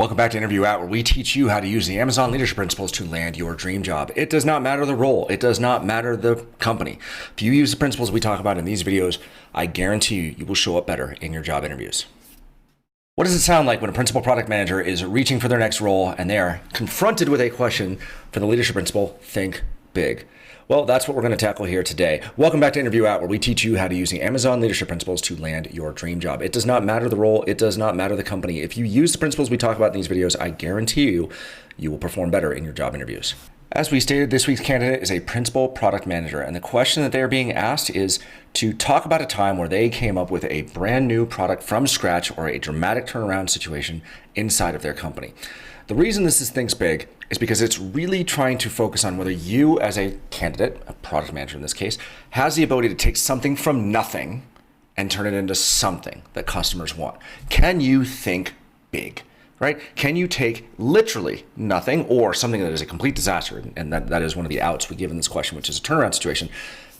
Welcome back to Interview Out, where we teach you how to use the Amazon leadership principles to land your dream job. It does not matter the role. It does not matter the company. If you use the principles we talk about in these videos, I guarantee you will show up better in your job interviews. What does it sound like when a principal product manager is reaching for their next role and they are confronted with a question for the leadership principle, think big? Well, that's what we're going to tackle here today. Welcome back to Interview Out, where we teach you how to use the Amazon leadership principles to land your dream job. It does not matter the role. It does not matter the company. If you use the principles we talk about in these videos, I guarantee you will perform better in your job interviews. As we stated, this week's candidate is a principal product manager, and the question that they are being asked is to talk about a time where they came up with a brand new product from scratch or a dramatic turnaround situation inside of their company. The reason this is Thinks Big is because it's really trying to focus on whether you, as a candidate, a product manager in this case, has the ability to take something from nothing and turn it into something that customers want. Can you think big? Right? Can you take literally nothing or something that is a complete disaster? And that is one of the outs we give in this question, which is a turnaround situation.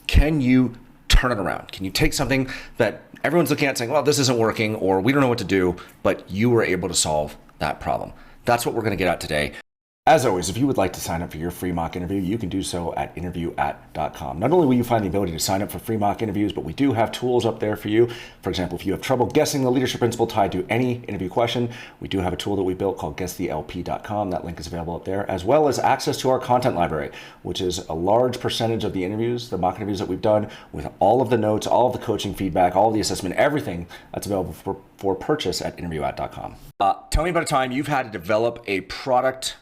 Can you turn it around? Can you take something that everyone's looking at saying, well, this isn't working, or we don't know what to do, but you were able to solve that problem? That's what we're going to get at today. As always, if you would like to sign up for your free mock interview, you can do so at interviewatt.com. Not only will you find the ability to sign up for free mock interviews, but we do have tools up there for you. For example, if you have trouble guessing the leadership principle tied to any interview question, we do have a tool that we built called guessthelp.com. That link is available up there, as well as access to our content library, which is a large percentage of the interviews, the mock interviews that we've done, with all of the notes, all of the coaching feedback, all of the assessment, everything that's available for purchase at interviewatt.com. Tell me about a time you've had to develop a product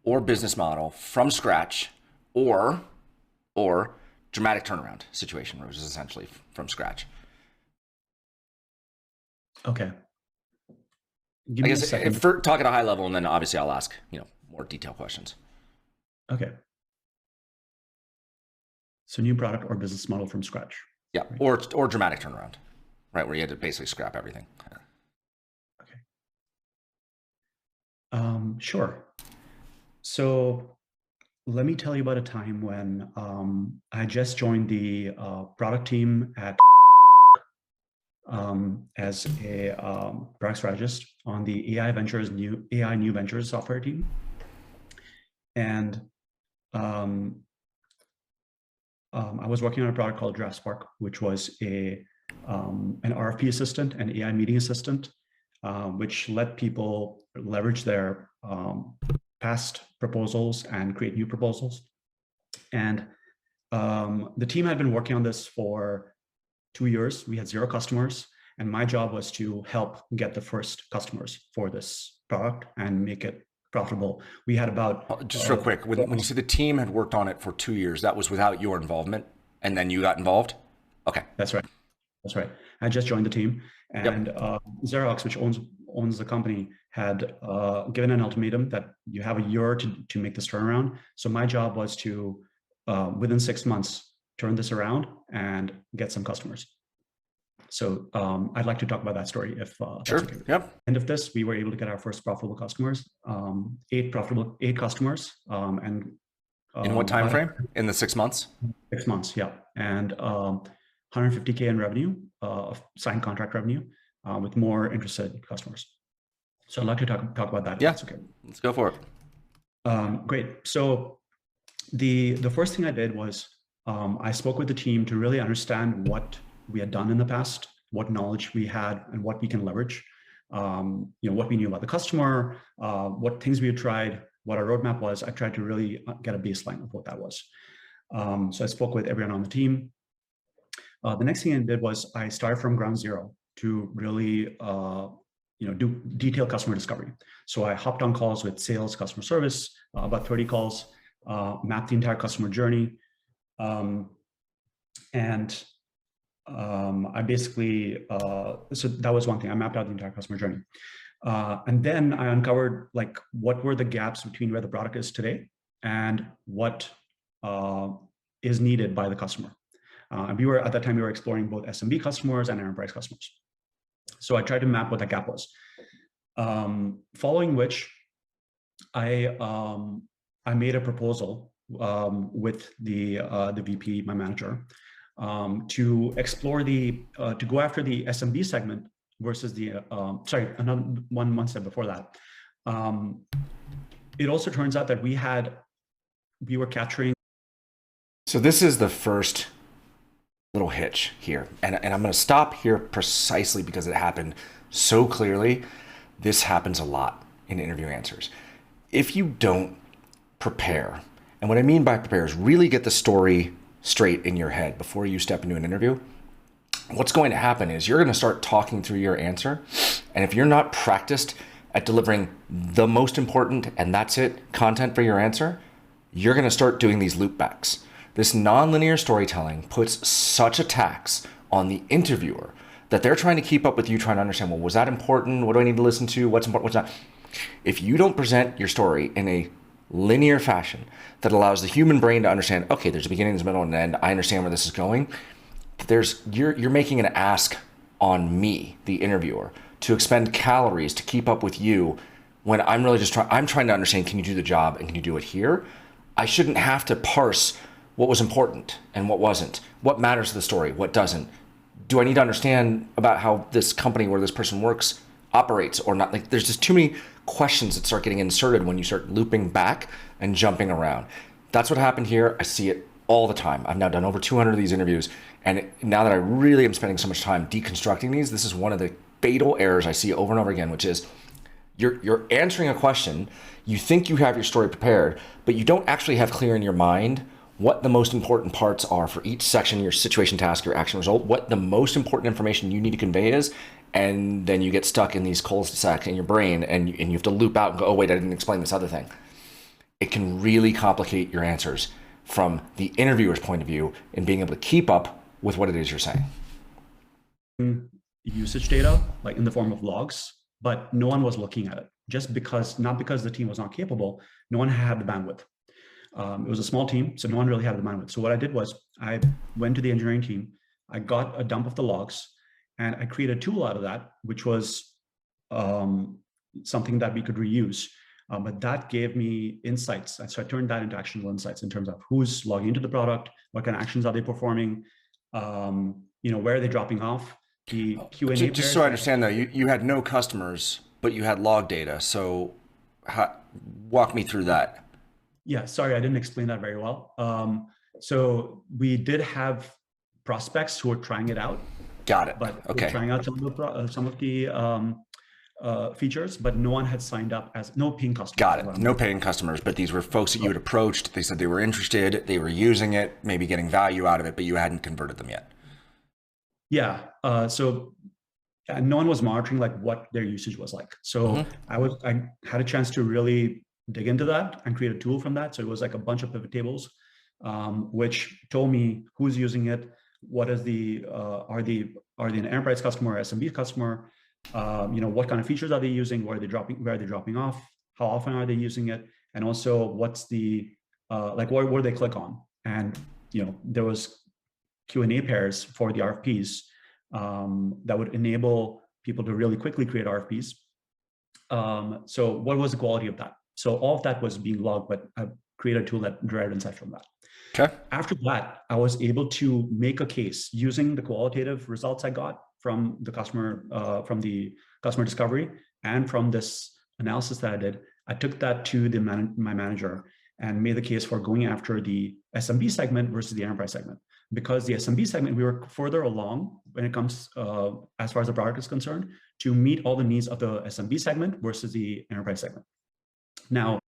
or business model from scratch, or dramatic turnaround situation, which is essentially from scratch. Okay. I guess if we're talking at a high level, and then obviously I'll ask, more detailed questions. Okay. So new product or business model from scratch. Yeah, right? Or dramatic turnaround, right? Where you had to basically scrap everything. Okay. Sure. So let me tell you about a time when I just joined the product team at as a product strategist on the AI New Ventures software team. And I was working on a product called DraftSpark, which was an RFP assistant, an AI meeting assistant, which let people leverage their past proposals and create new proposals. And the team had been working on this for 2 years. We had 0 customers, and my job was to help get the first customers for this product and make it profitable. We had about just real quick, when you say the team had worked on it for 2 years, that was without your involvement, and then you got involved? Okay. That's right. That's right. I just joined the team, and Xerox, which owns the company, had given an ultimatum that you have a year to make this turnaround. So my job was to, within 6 months, turn this around and get some customers. So I'd like to talk about that story if that's sure. Okay. Yep. End of this, we were able to get our first profitable customers, 8 customers, and in what time frame? In the 6 months? 6 months, yeah, and 150K in revenue, signed contract revenue, with more interested customers. So I'd like to talk about that. Yeah, if that's okay. Let's go for it. Great. So the first thing I did was I spoke with the team to really understand what we had done in the past, what knowledge we had, and what we can leverage. What we knew about the customer, what things we had tried, what our roadmap was. I tried to really get a baseline of what that was. So I spoke with everyone on the team. The next thing I did was I started from ground zero to really do detailed customer discovery. So I hopped on calls with sales, customer service, about 30 calls, mapped the entire customer journey. I basically, so that was one thing. I mapped out the entire customer journey. And then I uncovered what were the gaps between where the product is today and what is needed by the customer. At that time, we were exploring both SMB customers and enterprise customers. So I tried to map what that gap was. Following which, I made a proposal with the VP, my manager, to explore to go after the SMB segment versus another 1 month before that, It also turns out that we were capturing. So this is the first little hitch here. And I'm going to stop here precisely because it happened so clearly. This happens a lot in interview answers. If you don't prepare, and what I mean by prepare is really get the story straight in your head before you step into an interview, what's going to happen is you're going to start talking through your answer. And if you're not practiced at delivering the most important, and that's it, content for your answer, you're going to start doing these loop backs. This nonlinear storytelling puts such a tax on the interviewer that they're trying to keep up with you, trying to understand, well, was that important? What do I need to listen to? What's important? What's not? If you don't present your story in a linear fashion that allows the human brain to understand, okay, there's a beginning, there's a middle, and an end, I understand where this is going, you're making an ask on me, the interviewer, to expend calories to keep up with you when I'm really just I'm trying to understand, can you do the job and can you do it here? I shouldn't have to parse what was important and what wasn't, what matters to the story, what doesn't. Do I need to understand about how this company where this person works operates or not? Like, there's just too many questions that start getting inserted when you start looping back and jumping around. That's what happened here. I see it all the time. I've now done over 200 of these interviews. And now that I really am spending so much time deconstructing these, this is one of the fatal errors I see over and over again, which is you're answering a question, you think you have your story prepared, but you don't actually have clear in your mind what the most important parts are for each section, your situation, task, your action, result, what the most important information you need to convey is, and then you get stuck in these cul-de-sacs in your brain, and you have to loop out and go, oh wait, I didn't explain this other thing. It can really complicate your answers from the interviewer's point of view in being able to keep up with what it is you're saying. Usage data, like in the form of logs, but no one was looking at it. Not because the team was not capable, no one had the bandwidth. It was a small team, so no one really had the bandwidth. So what I did was I went to the engineering team, I got a dump of the logs, and I created a tool out of that, which was something that we could reuse. But that gave me insights. So I turned that into actionable insights in terms of who's logging into the product, what kind of actions are they performing, where are they dropping off, the Q&A. Just so I understand though, you had no customers, but you had log data. So walk me through that. Yeah, sorry, I didn't explain that very well. So we did have prospects who were trying it out. Got it. But okay. Trying out some of the features, but no one had signed up as no paying customers. Got it. No paying customers, but these were folks that you had approached. They said they were interested, they were using it, maybe getting value out of it, but you hadn't converted them yet. Yeah. So no one was monitoring like what their usage was like. So I had a chance to really dig into that and create a tool from that. So it was like a bunch of pivot tables, which told me who's using it, what is are they an enterprise customer or SMB customer, what kind of features are they using, where are they dropping off, how often are they using it, and also what's the where do they click on. And there was Q&A pairs for the RFPs that would enable people to really quickly create RFPs. So what was the quality of that? So all of that was being logged, but I created a tool that derived insight from that. Okay. After that, I was able to make a case using the qualitative results I got from the customer discovery and from this analysis that I did. I took that to my manager and made the case for going after the SMB segment versus the enterprise segment. Because the SMB segment, we were further along when it comes, as far as the product is concerned, to meet all the needs of the SMB segment versus the enterprise segment. Now,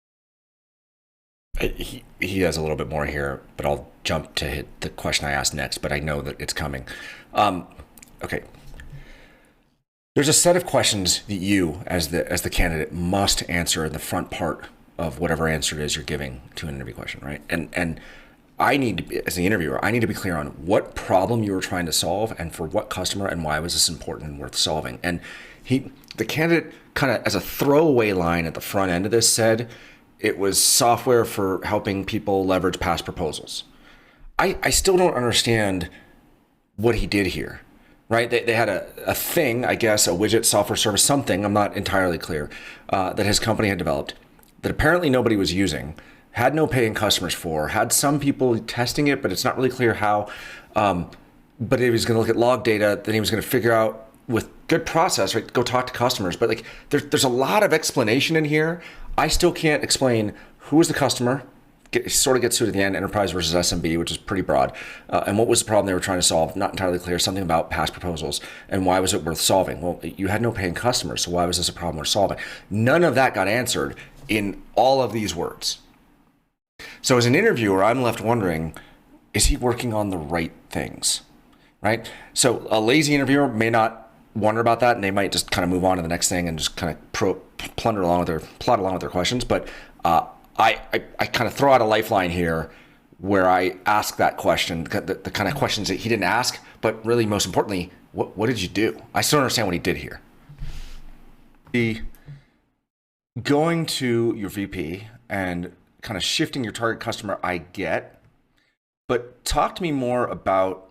he has a little bit more here, but I'll jump to hit the question I asked next, but I know that it's coming. Okay. There's a set of questions that you, as the candidate, must answer in the front part of whatever answer it is you're giving to an interview question, right? And I need to be, as the interviewer, I need to be clear on what problem you were trying to solve and for what customer and why was this important and worth solving. And the candidate kind of as a throwaway line at the front end of this said it was software for helping people leverage past proposals. I still don't understand what he did here, right? They had a thing, I guess, a widget, software service, something, I'm not entirely clear, that his company had developed that apparently nobody was using, had no paying customers for, had some people testing it, but it's not really clear how. But he was going to look at log data, then he was going to figure out with good process, right? Go talk to customers, but like there's a lot of explanation in here. I still can't explain who is the customer. Sort of gets to the end, enterprise versus SMB, which is pretty broad. And what was the problem they were trying to solve? Not entirely clear. Something about past proposals. And why was it worth solving? Well, you had no paying customers, so why was this a problem worth solving? None of that got answered in all of these words. So as an interviewer, I'm left wondering, is he working on the right things, right? So a lazy interviewer may not wonder about that, and they might just kind of move on to the next thing and just kind of plod along with their questions. But I kind of throw out a lifeline here where I ask that question, the kind of questions that he didn't ask, but really most importantly, what did you do? I still don't understand what he did here. Going to your VP and kind of shifting your target customer, I get, but talk to me more about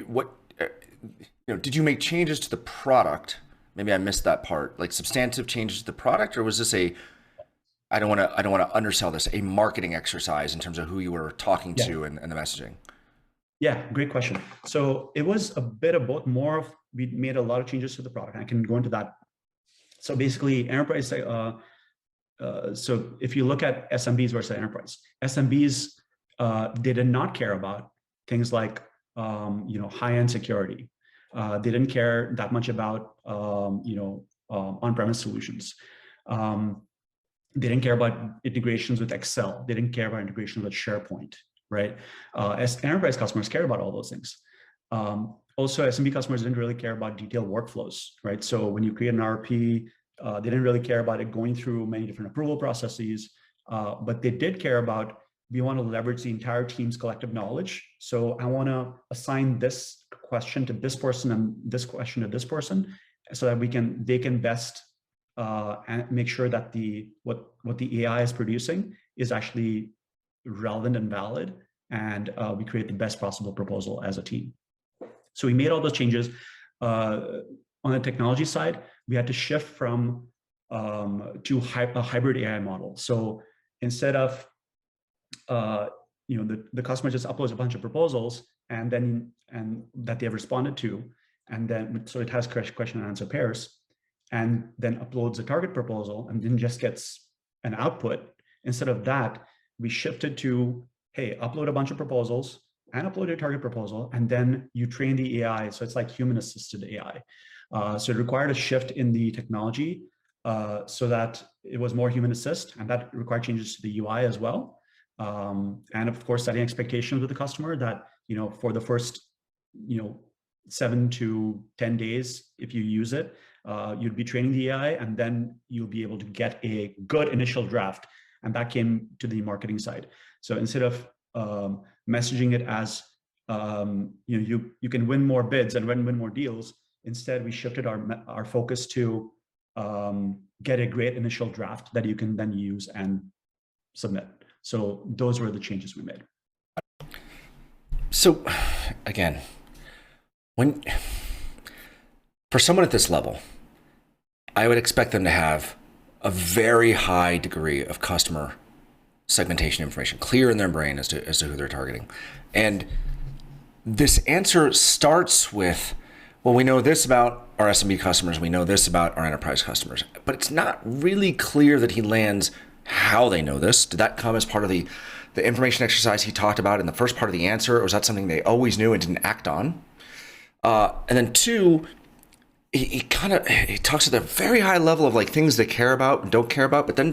what, did you make changes to the product? Maybe I missed that part, like substantive changes to the product, or was this I don't want to undersell this, a marketing exercise in terms of who you were talking to and the messaging? Yeah, great question. So it was a bit of both. We made a lot of changes to the product. I can go into that. So basically, enterprise. So if you look at SMBs versus enterprise, SMBs they did not care about things like high-end security. They didn't care that much about on-premise solutions. They didn't care about integrations with Excel. They didn't care about integrations with SharePoint, right? As enterprise customers care about all those things. Also, SMB customers didn't really care about detailed workflows, right? So when you create an RP, they didn't really care about it going through many different approval processes, but they did care about, we want to leverage the entire team's collective knowledge. So I want to assign this question to this person and this question to this person, so that they can best and make sure that what the AI is producing is actually relevant and valid, and we create the best possible proposal as a team. So we made all those changes. On the technology side, we had to shift from to a hybrid AI model. So instead of the customer just uploads a bunch of proposals and that they have responded to, and then so it has question and answer pairs, and then uploads a target proposal and then just gets an output. Instead of that, we shifted to, hey, upload a bunch of proposals and upload your target proposal, and then you train the AI. So it's like human assisted AI. So it required a shift in the technology so that it was more human assist, and that required changes to the UI as well. And of course, setting expectations with the customer that, for the first, 7 to 10 days, if you use it, you'd be training the AI, and then you'll be able to get a good initial draft. And that came to the marketing side. So instead of messaging it as, you can win more bids and win more deals, instead we shifted our focus to get a great initial draft that you can then use and submit. So those were the changes we made. So again, for someone at this level, I would expect them to have a very high degree of customer segmentation information clear in their brain as to who they're targeting. And this answer starts with, well, we know this about our SMB customers, we know this about our enterprise customers, but it's not really clear that he lands how they know this. Did that come as part of the information exercise he talked about in the first part of the answer, or was that something they always knew and didn't act on? And then two, he talks at a very high level of like things they care about and don't care about, but then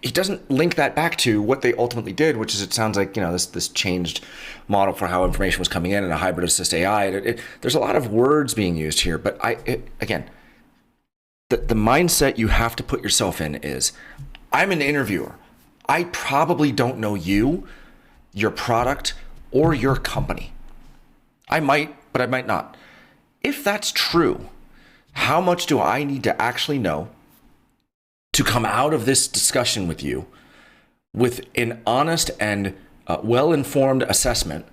he doesn't link that back to what they ultimately did, which is, it sounds like, this changed model for how information was coming in and a hybrid assist AI. There's a lot of words being used here, but again, the mindset you have to put yourself in is, I'm an interviewer. I probably don't know you, your product, or your company. I might, but I might not. If that's true, how much do I need to actually know to come out of this discussion with you with an honest and well-informed assessment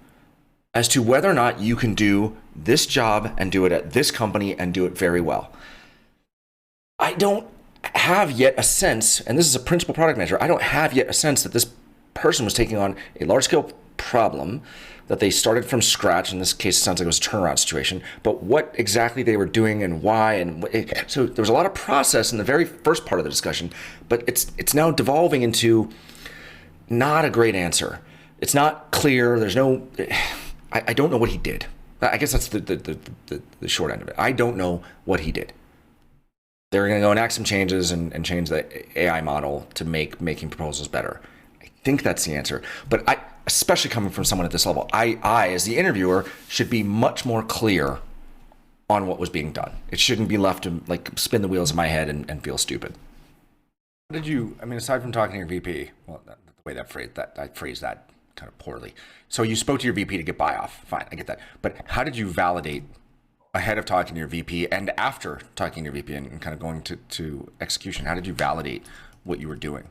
as to whether or not you can do this job and do it at this company and do it very well? I don't have yet a sense, and this is a principal product manager, I don't have yet a sense that this person was taking on a large-scale problem, that they started from scratch. In this case, it sounds like it was a turnaround situation, but what exactly they were doing and why. And so there was a lot of process in the very first part of the discussion, but it's now devolving into not a great answer. It's not clear. There's no, I don't know what he did. I guess that's the short end of it. I don't know what he did. They're going to go enact some changes and change the AI model to make making proposals better. I think that's the answer. But especially coming from someone at this level, I, as the interviewer, should be much more clear on what was being done. It shouldn't be left to like spin the wheels in my head and feel stupid. How did you, I mean, aside from talking to your VP, well, the way I phrased that kind of poorly. So you spoke to your VP to get buy-off. Fine, I get that. But how did you validate ahead of talking to your VP and after talking to your VP and kind of going to execution? How did you validate what you were doing?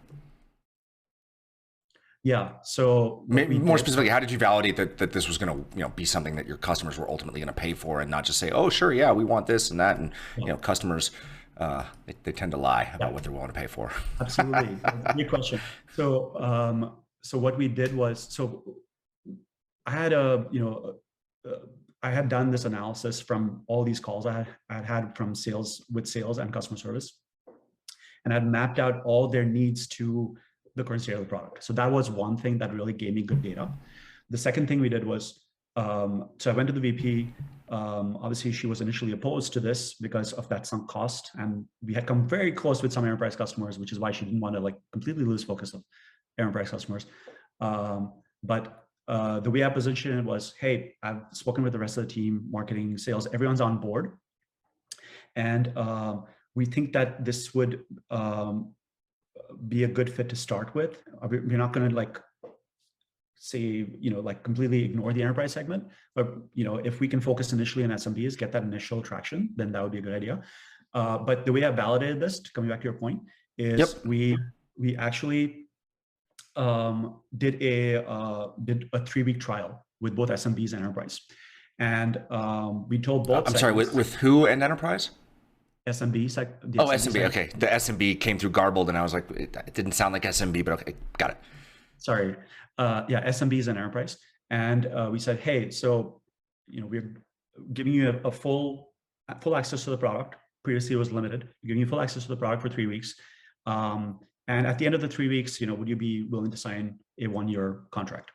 Yeah. So more specifically, how did you validate that this was going to be something that your customers were ultimately going to pay for, and not just say, oh, sure, yeah, we want this and that. And customers, they tend to lie about what they're willing to pay for. Absolutely. Great question. So so what we did was, I had I had done this analysis from all these calls I had from sales and customer service, and I'd mapped out all their needs to the current state of the product. So that was one thing that really gave me good data. The second thing we did was, so I went to the VP. Obviously, she was initially opposed to this because of that sunk cost, and we had come very close with some enterprise customers, which is why she didn't want to like completely lose focus of enterprise customers. But the way I positioned it was, hey, I've spoken with the rest of the team, marketing, sales, everyone's on board. And we think that this would be a good fit to start with. We're not going to like say, like completely ignore the enterprise segment, but if we can focus initially on SMBs, get that initial traction, then that would be a good idea. But the way I validated this, coming back to your point, is we actually did a 3-week trial with both SMBs and enterprise, and we told both. I'm sorry, with who and enterprise? SMB. SMB. Okay, the SMB came through garbled, and I was like, it didn't sound like SMB, but okay, got it. Sorry, SMBs and enterprise, and we said, hey, so we're giving you a full access to the product. Previously, it was limited. We're giving you full access to the product for 3 weeks. And at the end of the 3 weeks, would you be willing to sign a 1-year contract?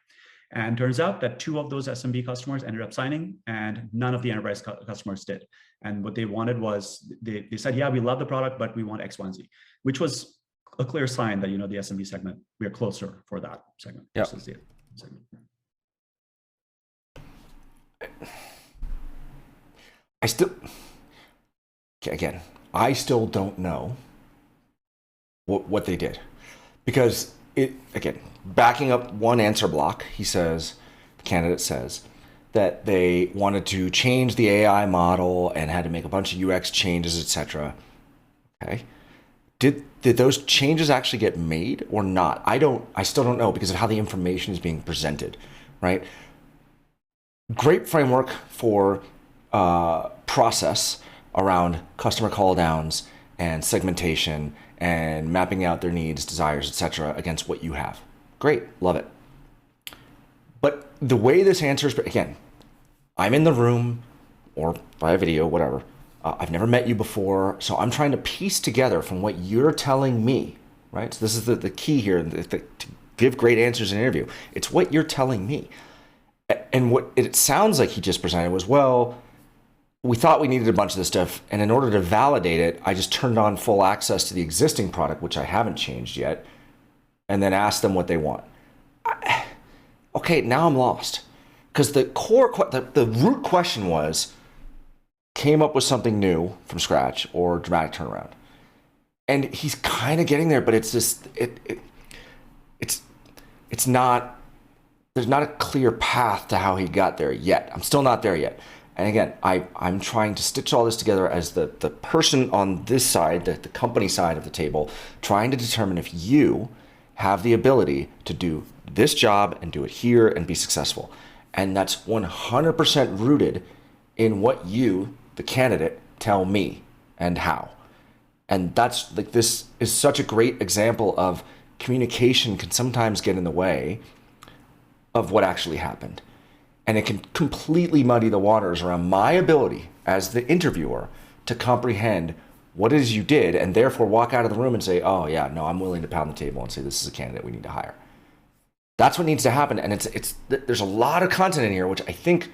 And turns out that 2 of those SMB customers ended up signing, and none of the enterprise customers did. And what they wanted was, they said, yeah, we love the product, but we want X, Y, and Z, which was a clear sign that, the SMB segment, we are closer for that segment. Yep. Versus the segment. I still don't know what they did, because backing up one answer block, the candidate says that they wanted to change the AI model and had to make a bunch of UX changes, etc. Okay, did those changes actually get made or not? I still don't know, because of how the information is being presented, right? Great framework for process around customer call downs and segmentation and mapping out their needs, desires, etc. against what you have. Great, love it. But the way this answers, again, I'm in the room or via video, whatever. I've never met you before, so I'm trying to piece together from what you're telling me, right? So this is the key here, to give great answers in an interview. It's what you're telling me. And what it sounds like he just presented was, well, we thought we needed a bunch of this stuff, and in order to validate it, I just turned on full access to the existing product, which I haven't changed yet, and then asked them what they want. Okay, now I'm lost, because the root question was, came up with something new from scratch or dramatic turnaround, and he's kind of getting there, but it's just it's not. There's not a clear path to how he got there yet. I'm still not there yet. And again, I'm trying to stitch all this together as the person on this side, the company side of the table, trying to determine if you have the ability to do this job and do it here and be successful. And that's 100% rooted in what you, the candidate, tell me and how. And that's like, this is such a great example of communication can sometimes get in the way of what actually happened. And it can completely muddy the waters around my ability as the interviewer to comprehend what it is you did and therefore walk out of the room and say, oh, yeah, no, I'm willing to pound the table and say this is a candidate we need to hire. That's what needs to happen. And there's a lot of content in here, which I think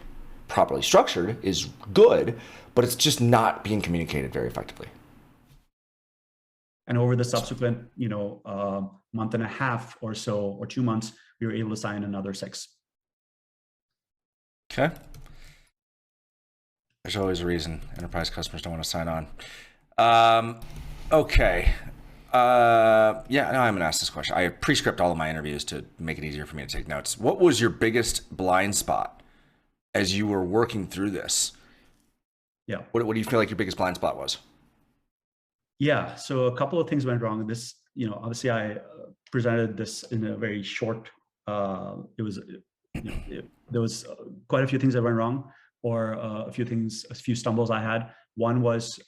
properly structured is good, but it's just not being communicated very effectively. And over the subsequent, month and a half or so, or 2 months, we were able to sign another 6. Okay. There's always a reason enterprise customers don't want to sign on. Okay. Yeah, no, I'm going to ask this question. I pre-script all of my interviews to make it easier for me to take notes. What was your biggest blind spot as you were working through this? Yeah. What do you feel like your biggest blind spot was? Yeah. So a couple of things went wrong. This, obviously I presented this in a very short, there was quite a few things that went wrong, or a few stumbles I had. One was,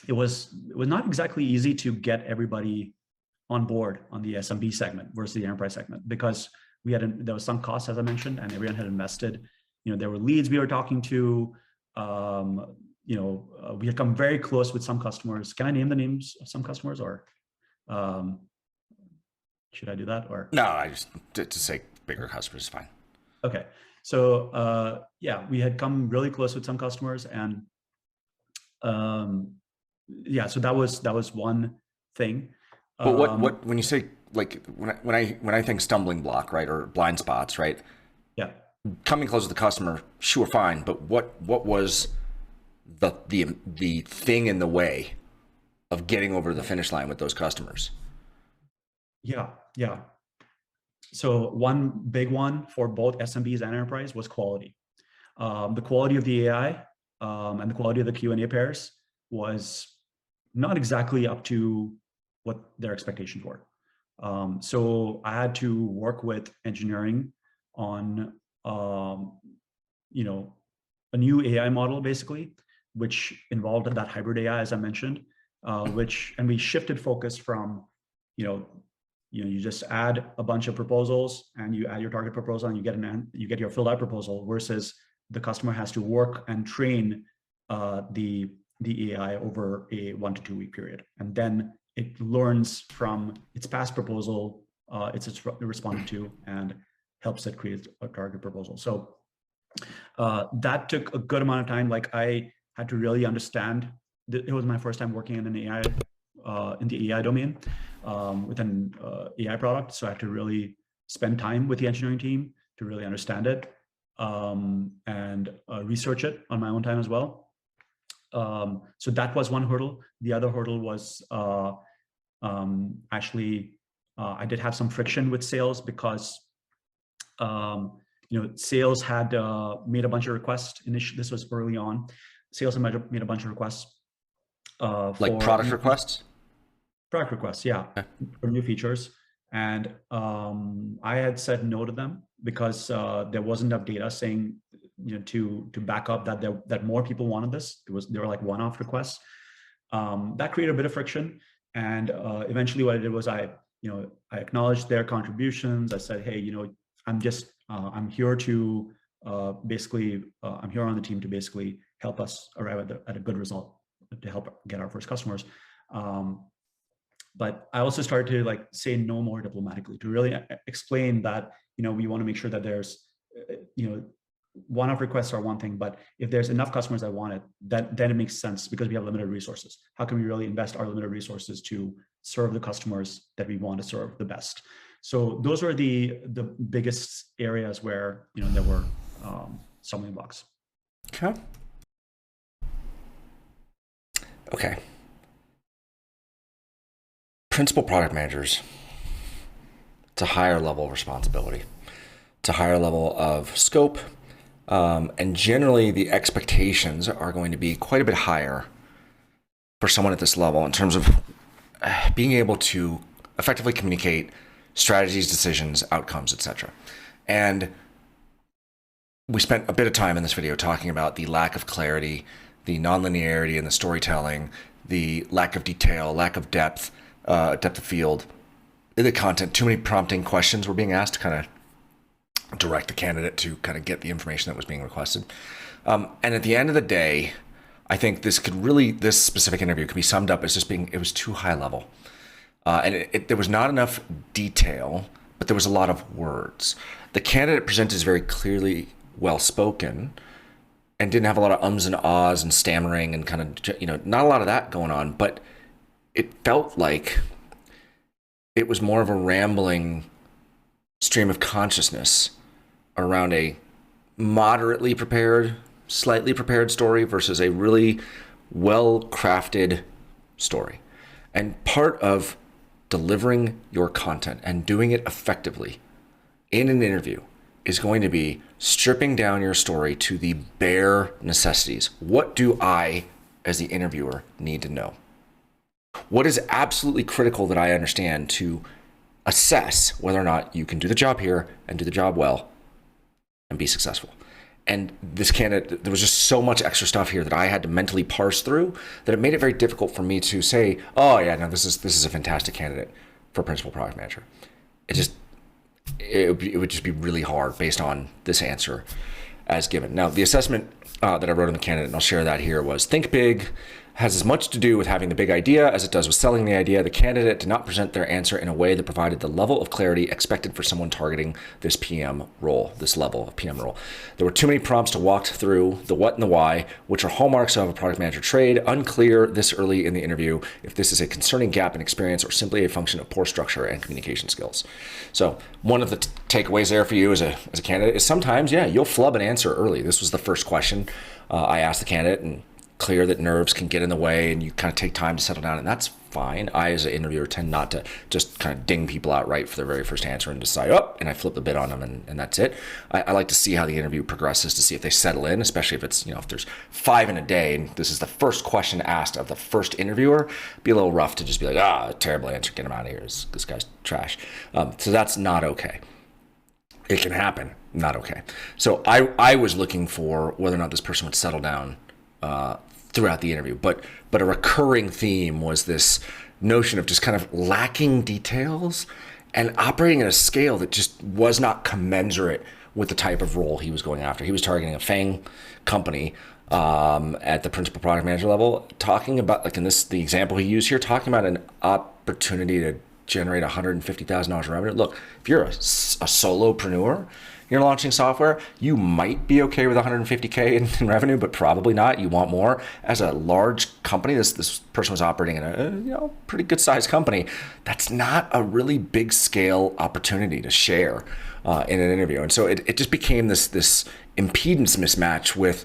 it was not exactly easy to get everybody on board on the SMB segment versus the enterprise segment, because there was some cost, as I mentioned, and everyone had invested. There were leads we were talking to. We had come very close with some customers. Can I name the names of some customers, or should I do that? Or no, I just to say bigger customers is fine. Okay, so yeah, we had come really close with some customers, and yeah, so that was one thing. But what when you say, like, when I think stumbling block, right, or blind spots, right? Yeah. Coming close to the customer, sure, fine. But what was the thing in the way of getting over the finish line with those customers? Yeah. So one big one for both SMBs and enterprise was quality. The quality of the AI and the quality of the Q&A pairs was not exactly up to what their expectations were. So I had to work with engineering on a new AI model, basically, which involved that hybrid AI, as I mentioned, and we shifted focus from, you just add a bunch of proposals and you add your target proposal and you get your filled out proposal, versus the customer has to work and train the AI over a 1 to 2 week period, and then it learns from its past proposal, it's responded to, and helps it create a target proposal. So that took a good amount of time. Like, I had to really understand. It was my first time working in an AI, in the AI domain, with an AI product. So I had to really spend time with the engineering team to really understand it, and research it on my own time as well. So that was one hurdle. The other hurdle was actually, I did have some friction with sales, because sales had made a bunch of requests. Initially, this was early on. Sales had made a bunch of requests. Like product requests? Product requests, yeah, okay, for new features. And I had said no to them because there wasn't enough data saying, to back up that more people wanted this. They were like one-off requests. That created a bit of friction. And eventually what I did was I acknowledged their contributions. I said, hey, I'm here to basically, I'm here on the team to basically help us arrive at a good result, to help get our first customers. But I also started to say no more diplomatically, to really explain that, we want to make sure that there's, one-off requests are one thing, but if there's enough customers that want it, then it makes sense, because we have limited resources. How can we really invest our limited resources to serve the customers that we want to serve the best? So those are the biggest areas where, there were stumbling blocks. Okay. Principal product managers, it's a higher level of responsibility. It's a higher level of scope. And generally the expectations are going to be quite a bit higher for someone at this level in terms of being able to effectively communicate strategies, decisions, outcomes, etc. And we spent a bit of time in this video talking about the lack of clarity, the nonlinearity in the storytelling, the lack of detail, lack of depth of field, the content. Too many prompting questions were being asked to kind of direct the candidate to kind of get the information that was being requested. And at the end of the day, I think this specific interview could be summed up as just being, it was too high level. There was not enough detail, but there was a lot of words. The candidate presented as very clearly well-spoken and didn't have a lot of ums and ahs and stammering and kind of, not a lot of that going on, but it felt like it was more of a rambling stream of consciousness around a moderately prepared, slightly prepared story versus a really well-crafted story. And part of delivering your content and doing it effectively in an interview is going to be stripping down your story to the bare necessities. What do I, as the interviewer, need to know? What is absolutely critical that I understand to assess whether or not you can do the job here and do the job well and be successful? And this candidate, there was just so much extra stuff here that I had to mentally parse through that it made it very difficult for me to say, oh yeah, no, this is a fantastic candidate for principal product manager. It would just be really hard based on this answer as given. Now, the assessment that I wrote on the candidate, and I'll share that here, was think big, has as much to do with having the big idea as it does with selling the idea. The candidate did not present their answer in a way that provided the level of clarity expected for someone targeting this PM role, this level of PM role. There were too many prompts to walk through the what and the why, which are hallmarks of a product manager trade. Unclear this early in the interview if this is a concerning gap in experience or simply a function of poor structure and communication skills. So one of the takeaways there for you as a candidate is sometimes, yeah, you'll flub an answer early. This was the first question I asked the candidate, and clear that nerves can get in the way and you kind of take time to settle down, and that's fine. I, as an interviewer, tend not to just kind of ding people out right for their very first answer and decide, oh, and I flip the bit on them and that's it. I like to see how the interview progresses to see if they settle in, especially if it's, if there's 5 in a day and this is the first question asked of the first interviewer, it'd be a little rough to just be like, terrible answer, get him out of here, this guy's trash. So that's not okay. It can happen, not okay. So I was looking for whether or not this person would settle down throughout the interview, but a recurring theme was this notion of just kind of lacking details and operating at a scale that just was not commensurate with the type of role he was going after. He was targeting a FANG company at the principal product manager level, talking about, like in the example he used here, talking about an opportunity to generate $150,000 in revenue. Look, if you're a solopreneur, you're launching software, you might be okay with 150K in revenue, but probably not. You want more. As a large company, this person was operating in a pretty good sized company. That's not a really big scale opportunity to share in an interview. And so it just became this impedance mismatch with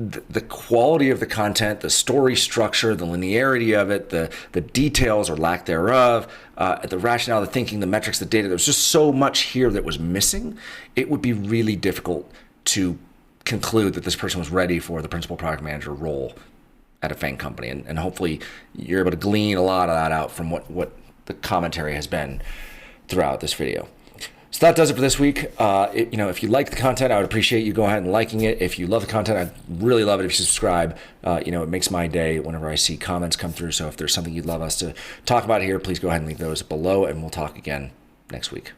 the quality of the content, the story structure, the linearity of it, the details or lack thereof, the rationale, the thinking, the metrics, the data. There was just so much here that was missing. It would be really difficult to conclude that this person was ready for the principal product manager role at a FANG company. And hopefully you're able to glean a lot of that out from what the commentary has been throughout this video. So that does it for this week. If you like the content, I would appreciate you go ahead and liking it. If you love the content, I'd really love it if you subscribe. It makes my day whenever I see comments come through. So if there's something you'd love us to talk about here, please go ahead and leave those below, and we'll talk again next week.